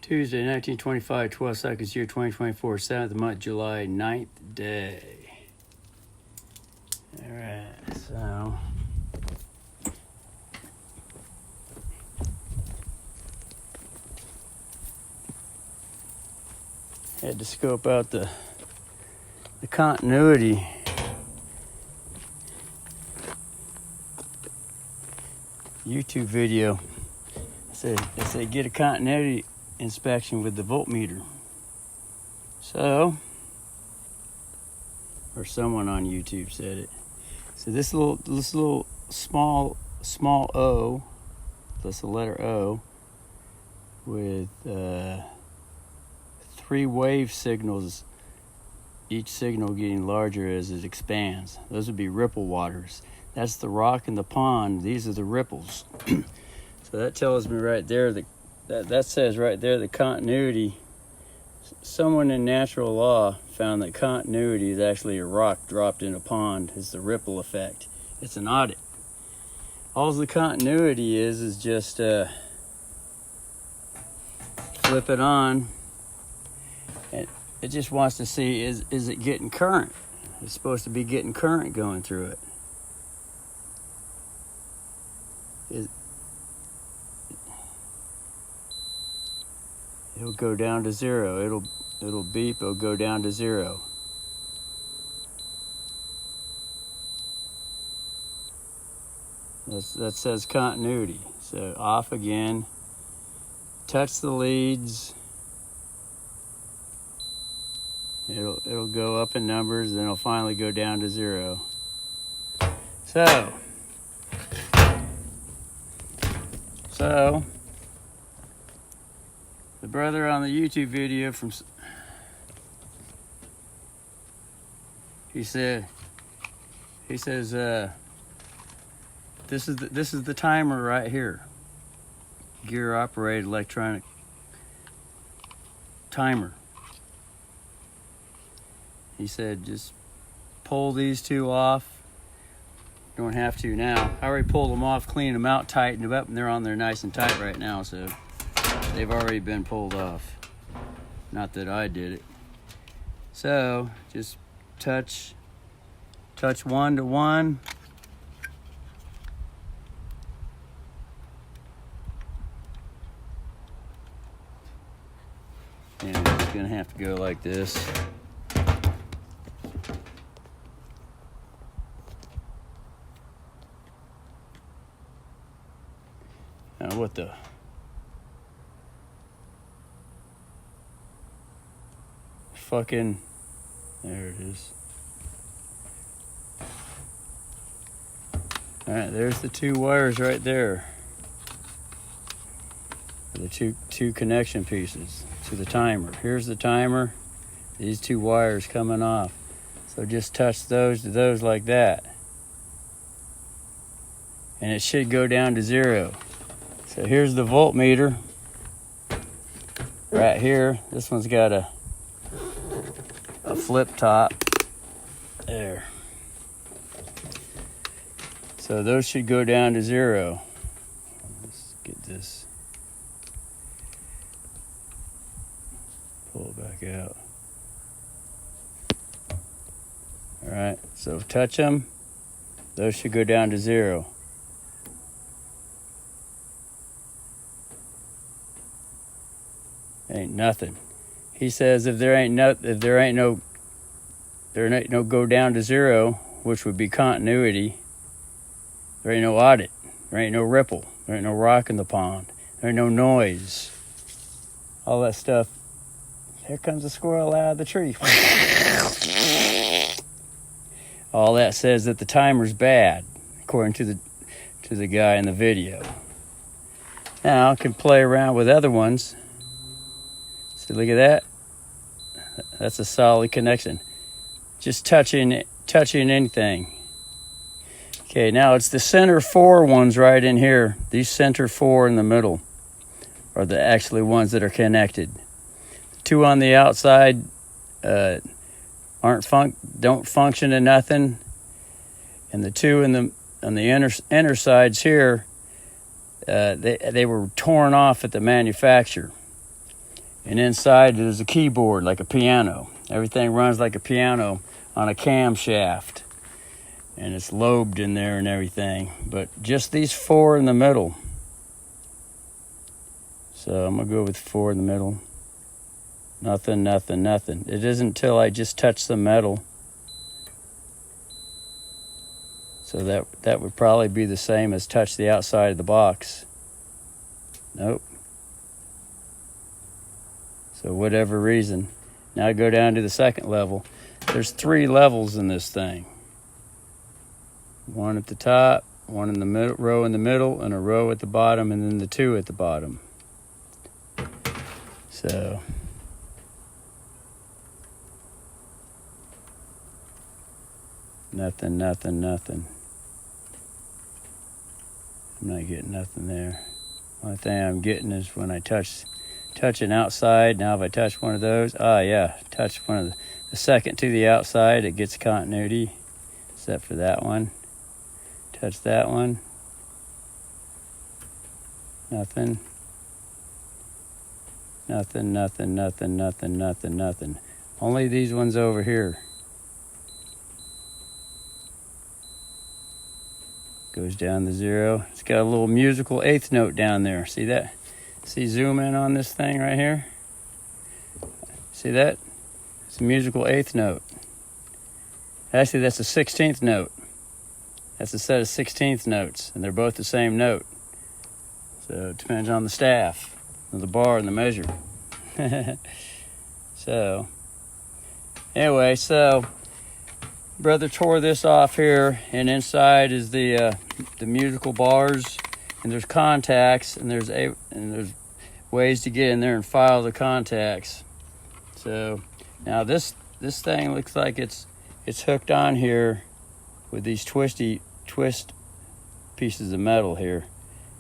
Tuesday, 1925, 12 seconds, year 2024, 7th month, July, 9th day. All right, so had to scope out the continuity. YouTube video. They say get a continuity inspection with the voltmeter. So, or someone on YouTube said it. So this little small O, that's the letter O, with 3 wave signals, each signal getting larger as it expands. Those would be ripple waters. That's the rock in the pond. These are the ripples. So that tells me right there that says right there the continuity. Someone in natural law found that continuity is actually a rock dropped in a pond. It's the ripple effect. It's an audit. All the continuity is just flip it on, and it just wants to see is it getting current. It's supposed to be getting current going through it. It'll go down to 0. It'll beep. It'll go down to 0. That says continuity. So off again. Touch the leads. It'll go up in numbers, then it'll finally go down to 0. So the brother on the YouTube video he says this is the timer right here. Gear operated electronic timer. He said just pull these 2 off. Don't have to now. I already pulled them off, cleaned them out, tightened them up, and they're on there nice and tight right now, so they've already been pulled off. Not that I did it. So just touch 1 to 1. And it's gonna have to go like this. Now what the fucking, there it is. All right, there's the 2 wires right there. The two connection pieces to the timer. Here's the timer. These 2 wires coming off. So just touch those to those like that. And it should go down to 0. So here's the voltmeter. Right here. This one's got a flip top. There. So those should go down to 0. Let's get this. Pull it back out. All right, so touch them. Those should go down to 0. Ain't nothing. He says if there ain't no go down to 0, which would be continuity. There ain't no audit. There ain't no ripple. There ain't no rock in the pond. There ain't no noise. All that stuff. Here comes a squirrel out of the tree. All that says that the timer's bad, according to the guy in the video. Now I can play around with other ones. See, look at that. That's a solid connection. Just touching anything. Okay, now it's the center 4 ones right in here. These center 4 in the middle are the actually ones that are connected. The 2 on the outside don't function to nothing, and the 2 on the inner sides here, they were torn off at the manufacturer. And inside there's a keyboard like a piano. Everything runs like a piano on a camshaft. And it's lobed in there and everything. But just these 4 in the middle. So I'm gonna go with 4 in the middle. Nothing, nothing, nothing. It isn't until I just touch the metal. So that would probably be the same as touch the outside of the box. Nope. So whatever reason. Now I go down to the second level. There's 3 levels in this thing. 1 at the top, 1 in the middle, row in the middle, and a row at the bottom, and then the 2 at the bottom. So nothing, nothing, nothing. I'm not getting nothing there. Only thing I'm getting is when I touch an outside. Now if I touch one of those, yeah, touch one of the second to the outside, it gets continuity, except for that one. Touch that one. Nothing. Nothing, nothing, nothing, nothing, nothing, nothing. Only these ones over here. Goes down to 0. It's got a little musical 8th note down there. See that? See, zoom in on this thing right here. See that? It's a musical 8th note. Actually, that's a 16th note. That's a set of 16th notes, and they're both the same note. So it depends on the staff, the bar, and the measure. So, anyway, so brother tore this off here, and inside is the musical bars, and there's contacts, and there's ways to get in there and file the contacts. So now this thing looks like it's hooked on here with these twist pieces of metal here.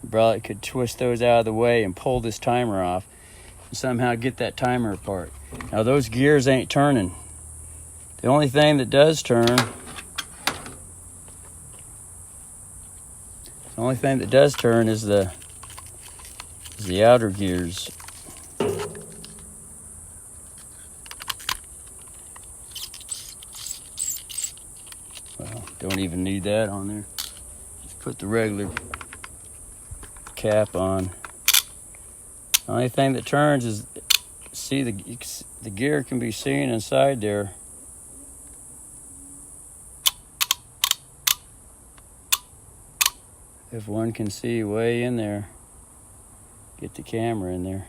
You probably could twist those out of the way and pull this timer off and somehow get that timer apart. Now those gears ain't turning. The only thing that does turn is the outer gears. Well, don't even need that on there. Just put the regular cap on. The only thing that turns is, see, the gear can be seen inside there. If one can see way in there, get the camera in there.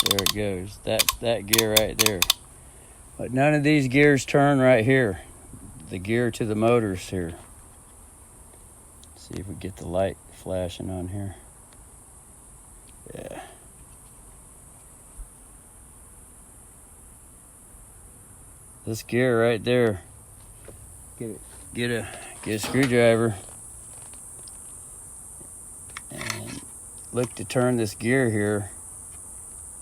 There it goes, that gear right there. But none of these gears turn right here. The gear to the motors here. See if we get the light flashing on here. Yeah. This gear right there. Get a screwdriver and look to turn this gear here,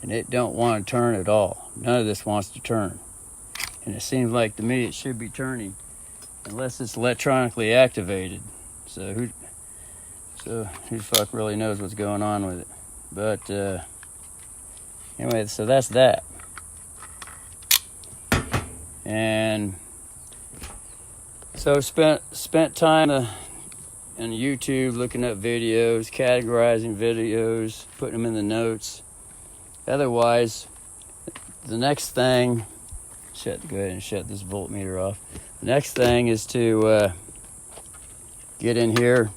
and it don't want to turn at all. None of this wants to turn, and it seems like to me it should be turning unless it's electronically activated. So who the fuck really knows what's going on with it? But anyway, so that's that. And so spent time on YouTube looking up videos, categorizing videos, putting them in the notes. Otherwise, the next thing, go ahead and shut this voltmeter off. The next thing is to get in here.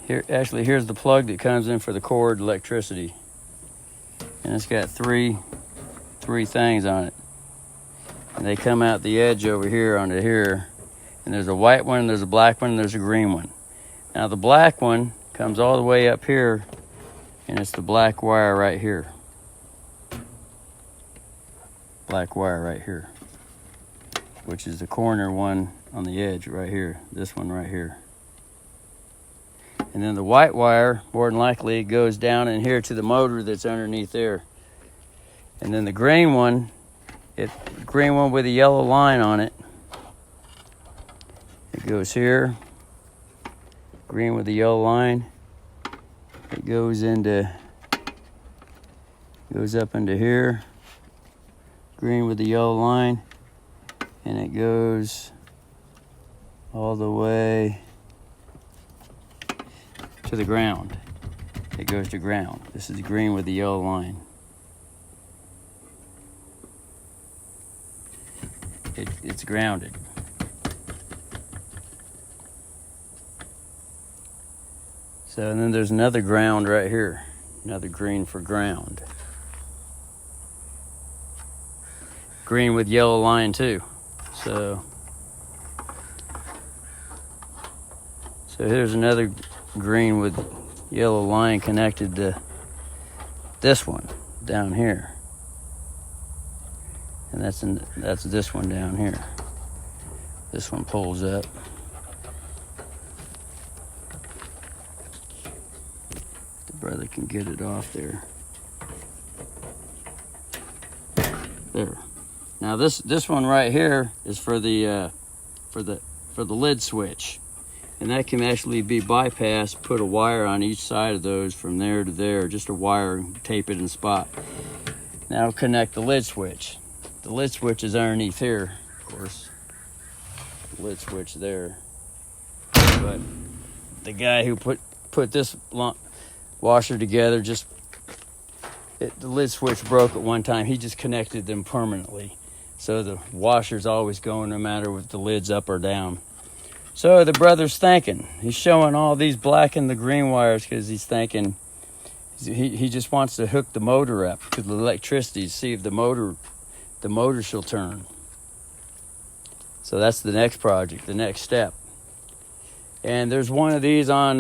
Here's the plug that comes in for the cord electricity, and it's got three things on it, and they come out the edge over here onto here, and there's a white one, there's a black one, and there's a green one. Now the black one comes all the way up here, and it's the black wire right here. Black wire right here, which is the corner one on the edge right here, this one right here. And then the white wire, more than likely, it goes down in here to the motor that's underneath there. And then the green one, with a yellow line on it, it goes here, green with the yellow line. It goes up into here, green with the yellow line, and it goes all the way to the ground. It goes to ground. This is green with the yellow line. It's grounded. So, and then there's another ground right here. Another green for ground. Green with yellow line too. So here's another green with yellow line connected to this one down here. And that's this one down here. This one pulls up. The brother can get it off there. There. Now this one right here is for the lid switch, and that can actually be bypassed. Put a wire on each side of those from there to there, just a wire, tape it in spot. Now connect the lid switch. The lid switch is underneath here, of course. The lid switch there. But the guy who put this washer together, the lid switch broke at one time. He just connected them permanently. So the washer's always going no matter if the lid's up or down. So the brother's thinking. He's showing all these black and the green wires because he's thinking he just wants to hook the motor up to the electricity to see if the motor shall turn. So that's the next project, the next step. And there's one of these on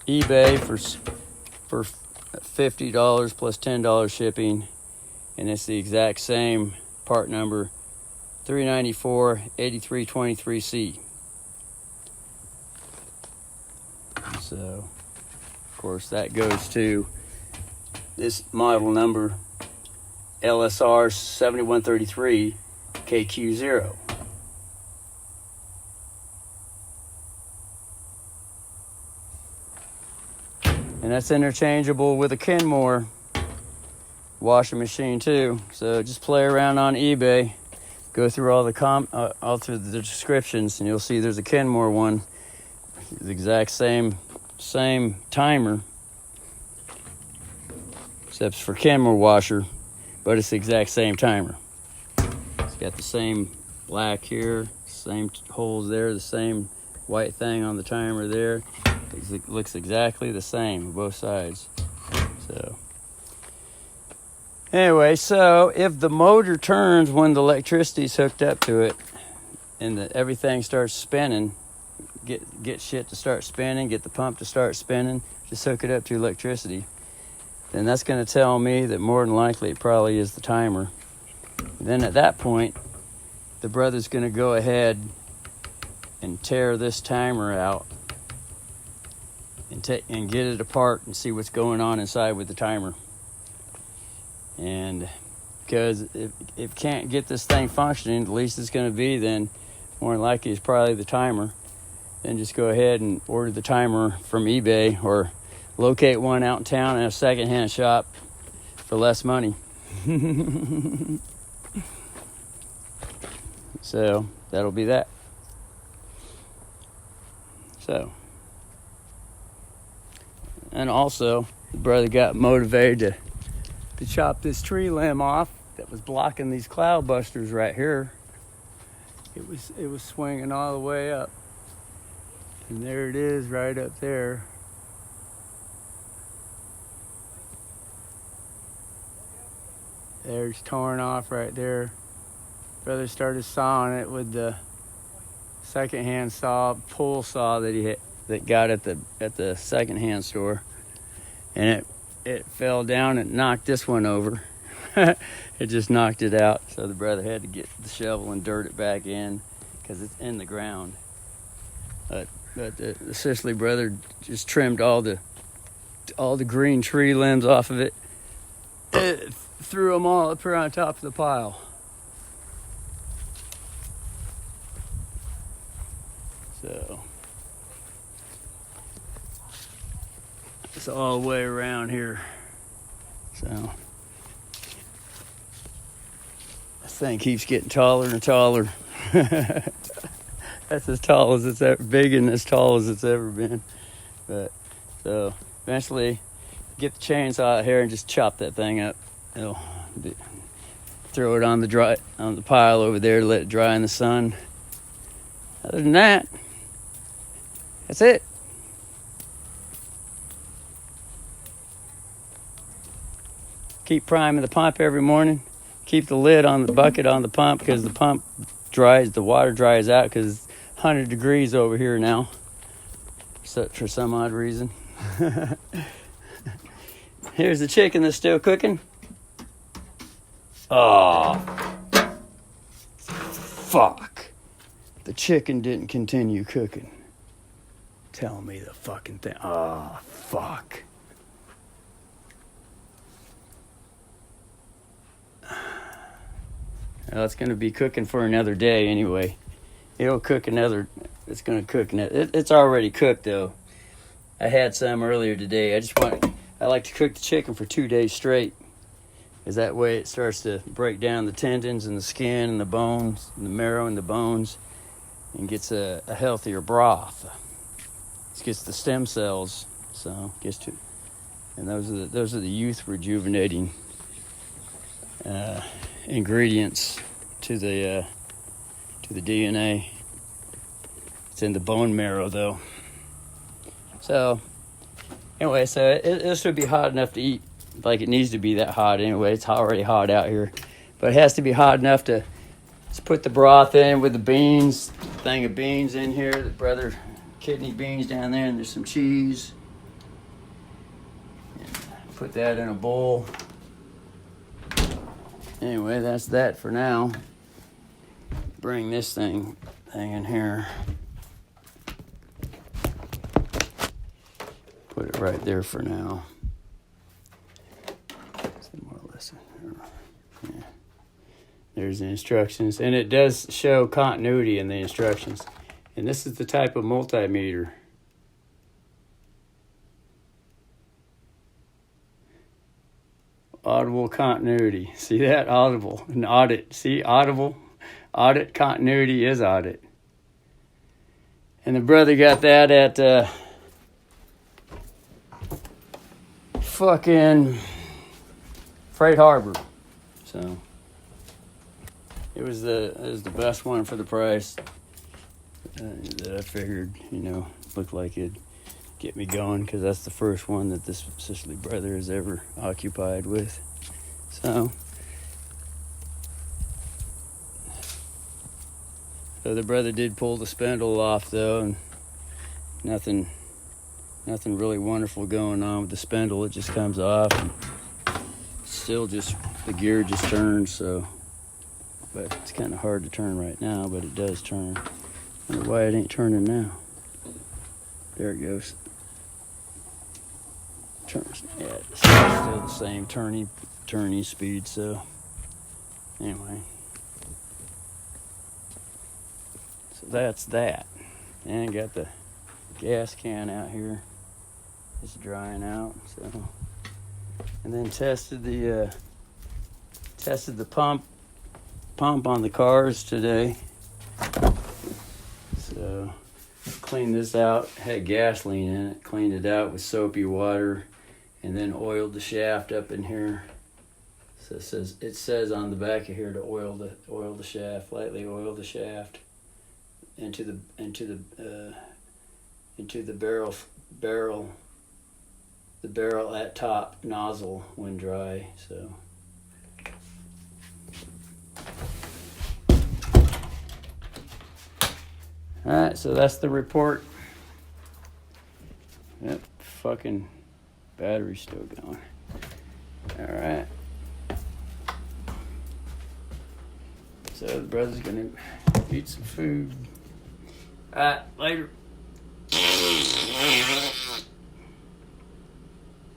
eBay for $50 plus $10 shipping, and it's the exact same part number 394-8323C. So of course that goes to this model number LSR 7133 KQ0. And that's interchangeable with a Kenmore washing machine too. So just play around on eBay, go through all through the descriptions, and you'll see there's a Kenmore one, the exact same timer, except it's for Kenmore washer, but it's the exact same timer. It's got the same black here, same holes there, the same white thing on the timer there. It looks exactly the same on both sides. So anyway, so if the motor turns when the electricity's hooked up to it and everything starts spinning, get shit to start spinning, get the pump to start spinning, just hook it up to electricity, then that's going to tell me that more than likely it probably is the timer. Then at that point, the brother's going to go ahead and tear this timer out and get it apart and see what's going on inside with the timer. And because if can't get this thing functioning, the least it's going to be, then more than likely it's probably the timer. Then just go ahead and order the timer from eBay or locate one out in town in a secondhand shop for less money. So that'll be that. So, and also the brother got motivated to chop this tree limb off that was blocking these cloud busters right here. It was swinging all the way up, and there it is right up there. There's torn off right there. Brother started sawing it with the secondhand pull saw that got at the secondhand store, and it fell down and knocked this one over. It just knocked it out. So the brother had to get the shovel and dirt it back in because it's in the ground. But the Sicily brother just trimmed all the green tree limbs off of it. It threw them all up here on top of the pile. So It's all the way around here. So this thing keeps getting taller and taller. That's as tall as it's ever, big and as tall as it's ever been. But so eventually get the chainsaw out here and just chop that thing up. Throw it on the pile over there to let it dry in the sun. Other than that, that's it. Keep priming the pump every morning. Keep the lid on the bucket on the pump because the pump dries, the water dries out because it's 100 degrees over here now. So, for some odd reason. Here's the chicken that's still cooking. Oh, fuck. The chicken didn't continue cooking. Tell me the fucking thing. Oh, fuck. Well, it's going to be cooking for another day anyway. It'll cook another. It's going to cook. It's already cooked though. I had some earlier today. I like to cook the chicken for 2 days straight. Because that way it starts to break down the tendons and the skin and the bones, and the marrow and the bones, and gets a healthier broth. It gets the stem cells, so gets to, and those are the youth rejuvenating ingredients to the DNA. It's in the bone marrow though. So anyway, this would be hot enough to eat. Like it needs to be that hot anyway. It's already hot out here, but it has to be hot enough to just put the broth in with the beans, thing of beans in here, the brother kidney beans down there, and there's some cheese. And put that in a bowl. Anyway, that's that for now. Bring this thing in here. Put it right there for now. More or less. Yeah. There's the instructions, and it does show continuity in the instructions. And this is the type of multimeter. Audible continuity. See that? Audible. An audit. See? Audible. Audit. Continuity is audit. And the brother got that at fucking Freight Harbor. So it was the best one for the price that I figured, looked like it'd get me going, because that's the first one that this Sicily brother has ever occupied with. So the brother did pull the spindle off though, and nothing really wonderful going on with the spindle. It just comes off and still just the gear just turns. So, but it's kind of hard to turn right now, but it does turn. I wonder why it ain't turning now. There it goes. Turns. Yeah, it's still the same turning speed. So anyway, so that's that. And got the gas can out here. It's drying out. So, and then tested the pump on the cars today. So cleaned this out. Had gasoline in it. Cleaned it out with soapy water, and then oiled the shaft up in here. So it says on the back of here to oil the shaft, lightly oil the shaft into the barrel at top nozzle when dry. So alright, so that's the report. Yep, fucking battery's still going. Alright. So the brother's gonna eat some food. Alright, later.